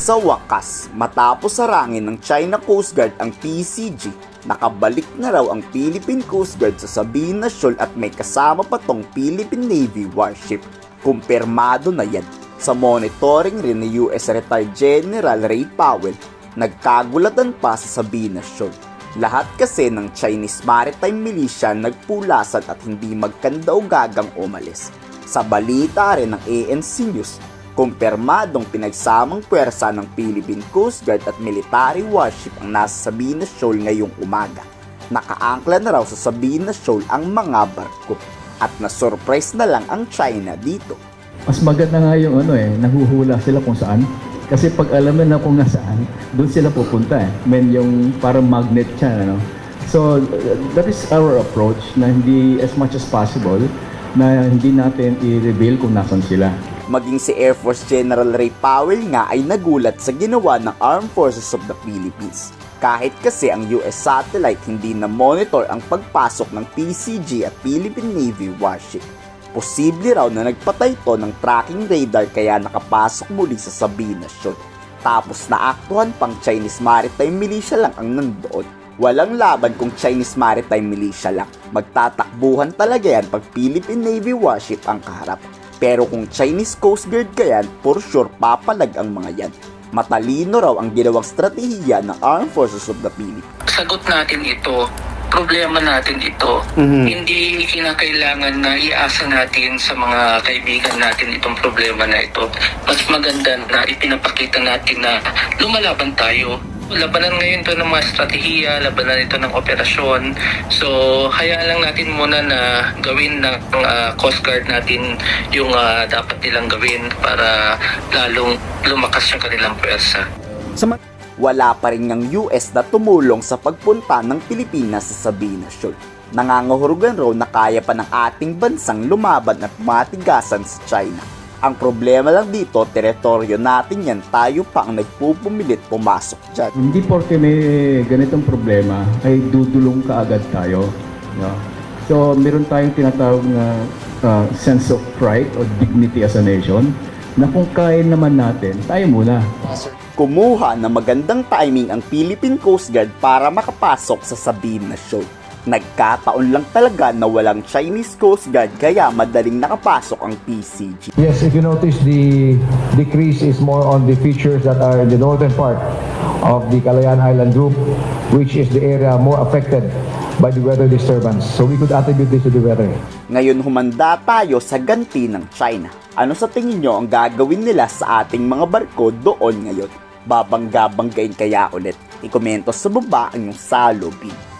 Sa wakas, matapos sarangin ng China Coast Guard ang PCG, nakabalik na raw ang Philippine Coast Guard sa Sabina Shoal at may kasama pa tong Philippine Navy warship. Kumpirmado na yan. Sa monitoring rin ni US Retired General Ray Powell, nagkagulatan pa sa Sabina Shoal. Lahat kasi ng Chinese Maritime Militia nagpulasan at hindi magkandaugagang umalis. Sa balita rin ng ANC News, kumpirmadong pinagsamang puwersa ng Philippine Coast Guard at military warship ang nasa Sabina Shoal ngayong umaga. Nakaangkla na raw sa Sabina Shoal ang mga barko at na-surprise na lang ang China dito. Mas maganda nga yung nahuhula sila kung saan. Kasi pag alam na kung nasaan, doon sila pupunta yung parang magnet siya, So, that is our approach na hindi as much as possible na hindi natin i-reveal kung nasan sila. Maging si Air Force General Ray Powell nga ay nagulat sa ginawa ng Armed Forces of the Philippines. Kahit kasi ang US satellite hindi na-monitor ang pagpasok ng PCG at Philippine Navy warship. Posible raw na nagpatay to ng tracking radar kaya nakapasok muli sa Sabina Shoal. Tapos naaktuhan pang Chinese Maritime Militia lang ang nandoon. Walang laban kung Chinese Maritime Militia lang. Magtatakbuhan talaga yan pag Philippine Navy warship ang kaharap. Pero kung Chinese Coast Guard ka yan, for sure papalag ang mga yan. Matalino raw ang ginawang strategiya ng Armed Forces of the Philippines. Sagot natin ito, problema natin ito. Hindi kinakailangan na iasa natin sa mga kaibigan natin itong problema na ito. Mas maganda na ipinapakita natin na lumalaban tayo. Labanan ngayon ito ng mga estratehiya, labanan ito ng operasyon. So, hayaan lang natin muna na gawin ng Coast Guard natin yung dapat nilang gawin para lalong lumakas yung kanilang pwersa. Wala pa rin ng US na tumulong sa pagpunta ng Pilipinas sa Sabina Shoal. Nangangahulugan raw na kaya pa ng ating bansang lumaban at matigasan sa China. Ang problema lang dito, teritoryo natin yan, tayo pa ang nagpupumilit pumasok dyan. Hindi porke may ganitong problema ay dudulong kaagad tayo. So, meron tayong tinatawag na sense of pride or dignity as a nation na kung kaya naman natin, tayo muna. Kumuha ng magandang timing ang Philippine Coast Guard para makapasok sa Sabina Shoal. Nagkataon lang talaga na walang Chinese Coast Guard kaya madaling nakapasok ang PCG. Yes, if you notice, the decrease is more on the features that are in the northern part of the Calayan Island Group, which is the area more affected by the weather disturbance. So we could attribute this to the weather. Ngayon humanda tayo sa ganti ng China. Ano sa tingin nyo ang gagawin nila sa ating mga barko doon ngayon? Babangga-banggain kaya ulit? I-komento sa baba ang iyong salubin.